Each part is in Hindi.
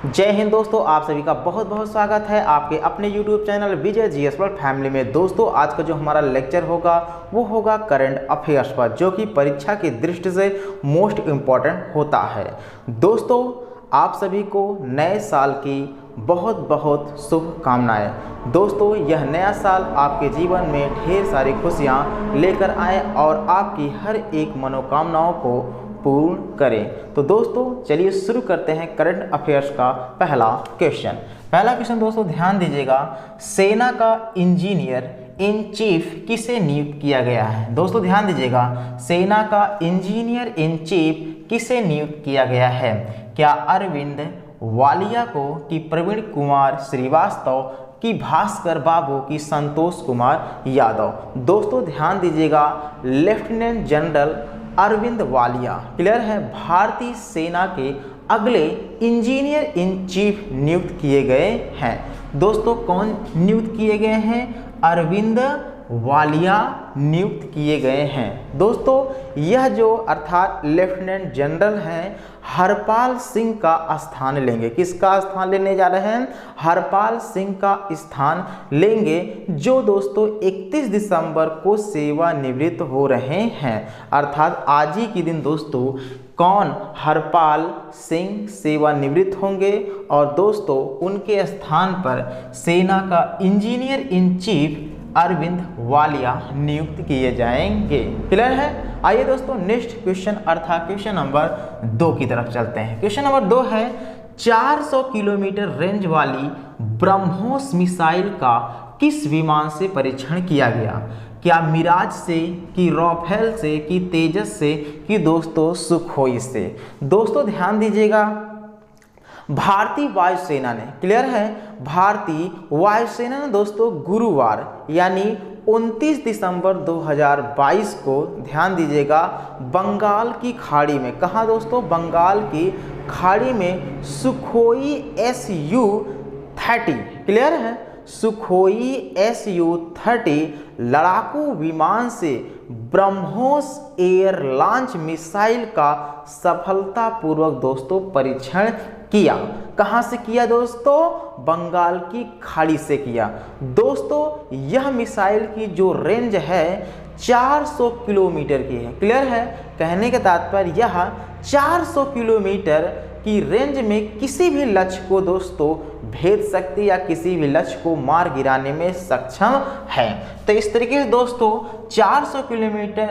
जय हिंद दोस्तों, आप सभी का बहुत बहुत स्वागत है आपके अपने YouTube चैनल विजय जीएस वर्ल्ड फैमिली में। दोस्तों आज का जो हमारा लेक्चर होगा वो होगा करंट अफेयर्स पर, जो कि परीक्षा की दृष्टि से मोस्ट इम्पॉर्टेंट होता है। दोस्तों आप सभी को नए साल की बहुत बहुत शुभकामनाएं। दोस्तों यह नया साल आपके जीवन में ढेर सारी खुशियां लेकर आए और आपकी हर एक मनोकामनाओं को पूर्ण करें। तो दोस्तों चलिए शुरू करते हैं करंट अफेयर्स का पहला क्वेश्चन दोस्तों ध्यान दीजिएगा। सेना का इंजीनियर इन चीफ किसे नियुक्त किया गया है? दोस्तों ध्यान दीजिएगा, सेना का इंजीनियर इन चीफ किसे नियुक्त किया गया है? क्या अरविंद वालिया को, कि प्रवीण कुमार श्रीवास्तव, कि भास्कर बाबू, की संतोष कुमार यादव? दोस्तों ध्यान दीजिएगा, lieutenant general Arvind Walia clear है भारतीय सेना के अगले इंजीनियर इन चीफ नियुक्त किए गए हैं। दोस्तों कौन नियुक्त किए गए हैं? अरविंद वालिया नियुक्त किए गए हैं। दोस्तों यह जो अर्थात लेफ्टिनेंट जनरल हैं हरपाल सिंह का स्थान लेंगे। किसका स्थान लेने जा रहे हैं? हरपाल सिंह का स्थान लेंगे, जो दोस्तों 31 दिसंबर को सेवानिवृत्त हो रहे हैं। अर्थात आज ही के दिन दोस्तों कौन? हरपाल सिंह सेवानिवृत्त होंगे और दोस्तों उनके स्थान पर सेना का engineer in chief Arvind Walia नियुक्त किए जाएंगे। क्लियर है? आइए दोस्तों नेक्स्ट क्वेश्चन अर्थात क्वेश्चन नंबर 2 की तरफ चलते हैं। क्वेश्चन नंबर 2 है 400 किलोमीटर रेंज वाली ब्रह्मोस मिसाइल का किस विमान से परीक्षण किया गया? क्या मिराज से, कि राफेल से, कि तेजस से, कि दोस्तों सुखोई से? दोस्तों ध्यान दीजिएगा, भारतीय वायुसेना ने क्लियर है भारतीय वायुसेना ने दोस्तों गुरुवार यानी 29 दिसंबर 2022 को ध्यान दीजिएगा बंगाल की खाड़ी में, कहाँ दोस्तों? बंगाल की खाड़ी में सुखोई Su-30 क्लियर है सुखोई Su-30 लड़ाकू विमान से ब्रह्मोस एयर लॉन्च मिसाइल का सफलतापूर्वक दोस्तों परीक्षण किया। कहां से किया दोस्तों? बंगाल की खाड़ी से किया। दोस्तों यह मिसाइल की जो रेंज है 400 किलोमीटर की है। क्लियर है? कहने का तात्पर्य यह 400 किलोमीटर की रेंज में किसी भी लक्ष्य को दोस्तों भेद सकती या किसी भी लक्ष्य को मार गिराने में सक्षम है। तो इस तरीके से दोस्तों 400 किलोमीटर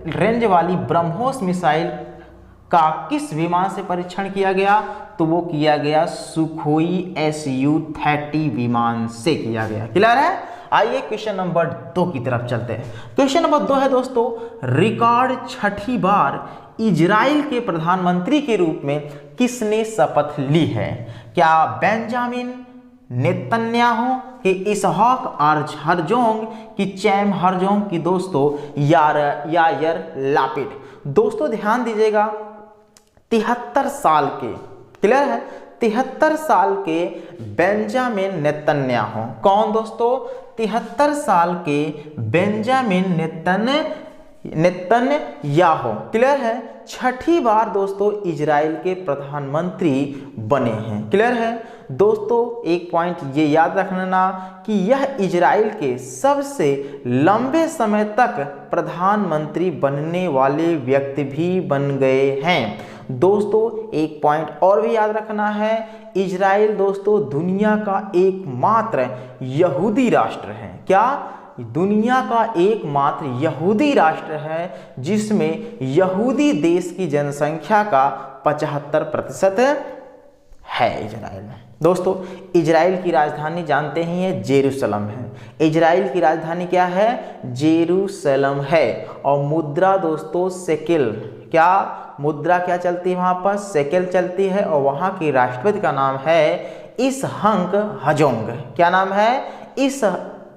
रेंज वाली ब्रह्मोस मिसाइल का किस विमान से परीक्षण किया गया? तो वो किया गया सुखोई Su-30 विमान से किया गया। क्लियर है? आइए क्वेश्चन नंबर 2 की तरफ चलते हैं। क्वेश्चन नंबर 2 है दोस्तों, रिकॉर्ड 6ठी बार इजराइल के प्रधानमंत्री के रूप में किसने शपथ ली है? क्या बेंजामिन नेतन्याहू, कि इसहाक हरजोंग, कि चैम हरजोंग, की दोस्तों यायर लापिड? दोस्तों ध्यान दीजिएगा 73 साल के क्लियर है 73 साल के बेंजामिन नेतन्याहू, कौन दोस्तों? 73 साल के बेंजामिन नेतन्याहू क्लियर है 6ठी बार दोस्तों इजराइल के प्रधानमंत्री बने हैं। क्लियर है दोस्तों? एक पॉइंट ये याद रखना कि यह इजराइल के सबसे लंबे समय तक प्रधानमंत्री बनने वाले व्यक्ति भी बन गए हैं। दोस्तों एक पॉइंट और भी याद रखना है, इजराइल दोस्तों दुनिया का एकमात्र यहूदी राष्ट्र है। क्या? दुनिया का एकमात्र यहूदी राष्ट्र है जिसमें यहूदी देश की जनसंख्या का 75% है इजराइल में। दोस्तों इजराइल की राजधानी जानते ही हैं जेरूसलम है। इजराइल की राजधानी क्या है? जेरूसलम है। और मुद्रा दोस्तों शेकेल, क्या मुद्रा क्या चलती है वहां पर? शेकेल चलती है। और वहां के राष्ट्रपति का नाम है इसहक हजोंग। क्या नाम है?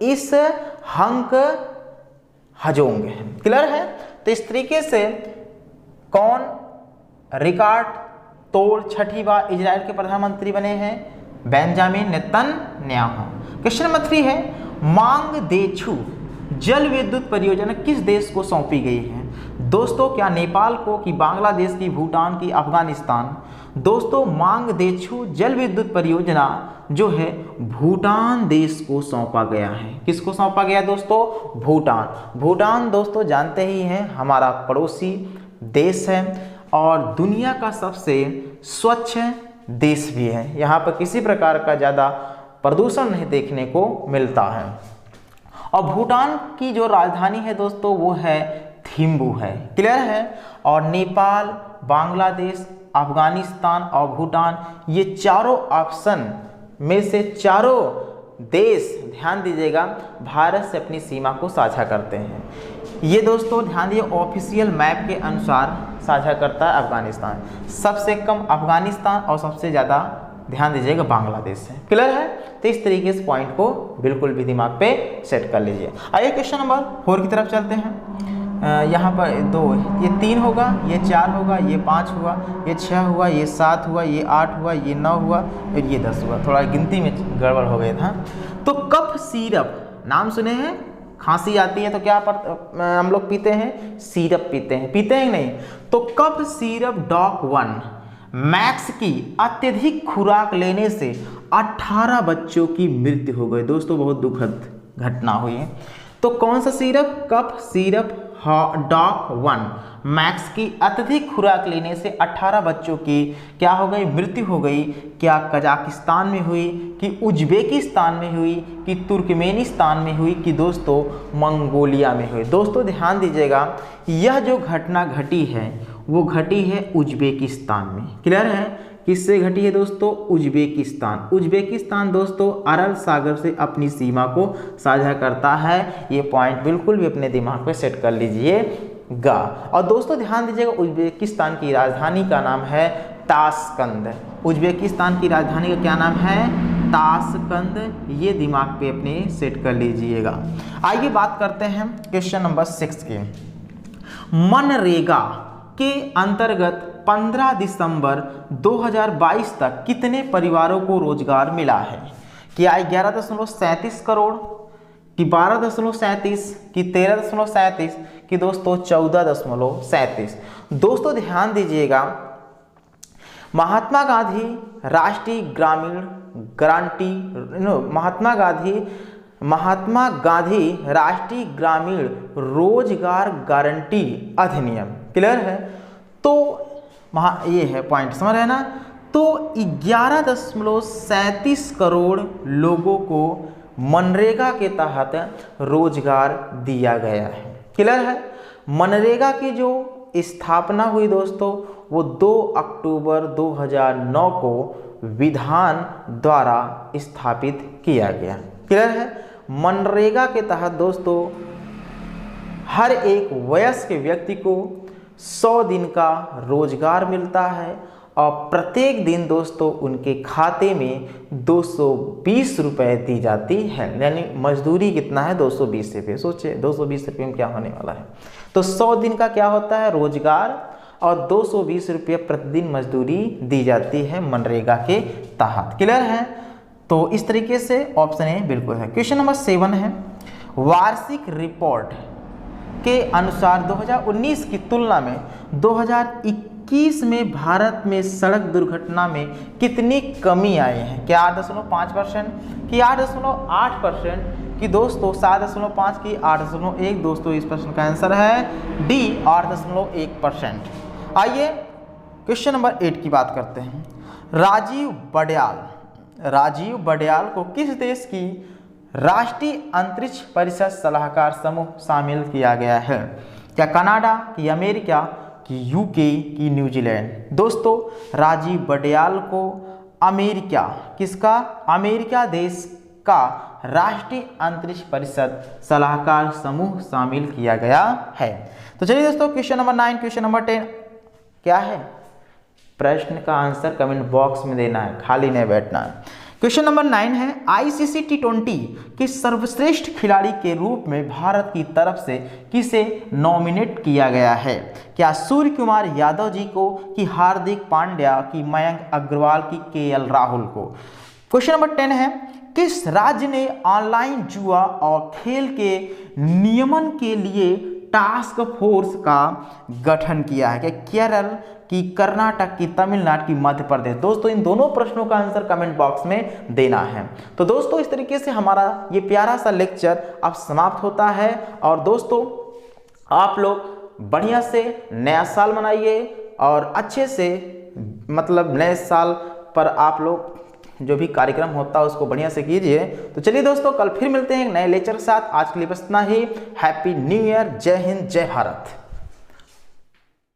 इसहक हजोंग। क्लियर है? तो इस तरीके से कौन रिकॉर्ड तोड़ 6ठी बार इजराइल के प्रधानमंत्री बने हैं? Benjamin Netanyahu. क्वेश्चन नंबर 3 है, मांगदेछू जल विद्युत परियोजना किस देश को सौंपी गई है? दोस्तों क्या नेपाल को, कि बांग्लादेश की, भूटान की, अफगानिस्तान? दोस्तों मांगदेछू जल विद्युत परियोजना जो है भूटान देश को सौंपा गया है। किसको सौंपा गया दोस्तों? भूटान। भूटान दोस्तों जानते ही हैं हमारा पड़ोसी देश है और दुनिया का सबसे स्वच्छ देश भी है। यहाँ पर किसी प्रकार का ज़्यादा प्रदूषण नहीं देखने को मिलता है। और भूटान की जो राजधानी है दोस्तों वो है थिम्पू है। क्लियर है? और नेपाल, बांग्लादेश, अफगानिस्तान और भूटान ये चारों ऑप्शन में से चारों देश, ध्यान दीजिएगा, भारत से अपनी सीमा को साझा करते हैं। ये दोस्तों ध्यान दिए ऑफिशियल मैप के अनुसार साझा करता है अफगानिस्तान। सबसे कम अफगानिस्तान और सबसे ज़्यादा ध्यान दीजिएगा बांग्लादेश है। क्लियर है? तो इस तरीके से पॉइंट को बिल्कुल भी दिमाग पे सेट कर लीजिए। आइए क्वेश्चन नंबर 4 की तरफ चलते हैं। यहाँ पर 2, ये 3 होगा, ये 4 होगा, ये 5 हुआ, ये 6 हुआ, ये 7 हुआ, ये 8 हुआ, ये 9 हुआ और ये 10 हुआ। थोड़ा गिनती में गड़बड़ हो गया था। तो कफ सिरप नाम सुने हैं? खांसी आती है तो क्या हम लोग पीते हैं? सिरप पीते हैं। पीते हैं नहीं? तो कफ सिरप डॉक 1 मैक्स की अत्यधिक खुराक लेने से 18 बच्चों की मृत्यु हो गई। दोस्तों बहुत दुखद घटना हुई है। तो कौन सा syrup? Cough syrup Doc 1 Max की अत्यधिक खुराक लेने से 18 बच्चों की क्या हो गई? मृत्यु हो गई। क्या कजाकिस्तान में हुई, कि उज्बेकिस्तान में हुई, कि तुर्कमेनिस्तान में हुई, कि दोस्तों मंगोलिया में हुई? दोस्तों ध्यान दीजिएगा, यह जो घटना घटी है वो घटी है उज्बेकिस्तान में। क्लियर है? किससे घटी है दोस्तों? उज्बेकिस्तान। उज्बेकिस्तान दोस्तों अरल सागर से अपनी सीमा को साझा करता है। ये पॉइंट बिल्कुल भी अपने दिमाग पे सेट कर लीजिएगा। और दोस्तों ध्यान दीजिएगा, उज्बेकिस्तान की राजधानी का नाम है ताशकंद। उज्बेकिस्तान की राजधानी का क्या नाम है? ताशकंद। ये दिमाग पे अपने सेट कर लीजिएगा। आइए बात करते हैं क्वेश्चन नंबर 6 की। मनरेगा के अंतर्गत 15 दिसंबर 2022 तक कितने परिवारों को रोजगार मिला है? क्या 11.37 करोड़, कि 12.37, कि 13.37, कि दोस्तों 14.37? दोस्तों ध्यान दीजिएगा, महात्मा गांधी राष्ट्रीय ग्रामीण गारंटी महात्मा गांधी राष्ट्रीय ग्रामीण रोजगार गारंटी अधिनियम। क्लियर है? तो ये है पॉइंट, समझ रहे हैं ना? तो 11.37 करोड़ लोगों को मनरेगा के तहत रोजगार दिया गया है। क्लियर है? मनरेगा की जो स्थापना हुई दोस्तों वो 2 अक्टूबर 2009 को विधान द्वारा स्थापित किया गया। क्लियर है? मनरेगा के तहत दोस्तों हर एक वयस्क व्यक्ति को 100 दिन का रोजगार मिलता है और प्रत्येक दिन दोस्तों उनके खाते में 220 रुपये दी जाती है। यानी मजदूरी कितना है? 220 रुपये। सोचिए 220 रुपये में क्या होने वाला है। तो 100 दिन का क्या होता है? रोजगार, और 220 रुपये प्रतिदिन मजदूरी दी जाती है मनरेगा के तहत। क्लियर है? तो इस तरीके से ऑप्शन ए बिल्कुल है। क्वेश्चन नंबर 7 है, वार्षिक रिपोर्ट के अनुसार 2019 की तुलना में 2021 में भारत में सड़क दुर्घटना में कितनी कमी आई है? क्या 8.5%, कि 8.8%, कि दोस्तों 7.5, की 8.1? दोस्तों इस प्रश्न का आंसर है डी 8.1%। आइए क्वेश्चन नंबर 8 की बात करते हैं। राजीव बड़याल को किस देश की राष्ट्रीय अंतरिक्ष परिषद सलाहकार समूह शामिल किया गया है? क्या कनाडा, कि अमेरिका, कि यूके, कि न्यूजीलैंड? दोस्तों राजीव बड़याल को अमेरिका, किसका? अमेरिका देश का राष्ट्रीय अंतरिक्ष परिषद सलाहकार समूह शामिल किया गया है। तो चलिए दोस्तों क्वेश्चन नंबर 9, क्वेश्चन नंबर 10 क्या है? प्रश्न का आंसर कमेंट बॉक्स में देना है, खाली नहीं बैठना है। क्वेश्चन नंबर 9 है, आईसीसी T20 के सर्वश्रेष्ठ खिलाड़ी के रूप में भारत की तरफ से किसे नॉमिनेट किया गया है? क्या सूर्य कुमार यादव जी को, कि हार्दिक पांड्या, कि मयंक अग्रवाल, की KL राहुल को? क्वेश्चन नंबर 10 है, किस राज्य ने ऑनलाइन जुआ और खेल के नियमन के लिए टास्क फोर्स का गठन किया है? क्या केरल, कि कर्नाटक की, तमिलनाडु की, मध्य प्रदेश। दोस्तों इन दोनों प्रश्नों का आंसर कमेंट बॉक्स में देना है। तो दोस्तों इस तरीके से हमारा ये प्यारा सा लेक्चर अब समाप्त होता है। और दोस्तों आप लोग बढ़िया से नया साल मनाइए और अच्छे से मतलब नए साल पर आप लोग जो भी कार्यक्रम होता है उसको बढ़िया से कीजिए। तो चलिए दोस्तों कल फिर मिलते हैं एक नए लेक्चर के साथ। आज के लिए बस इतना ही। Happy new year. जय हिंद, जय भारत।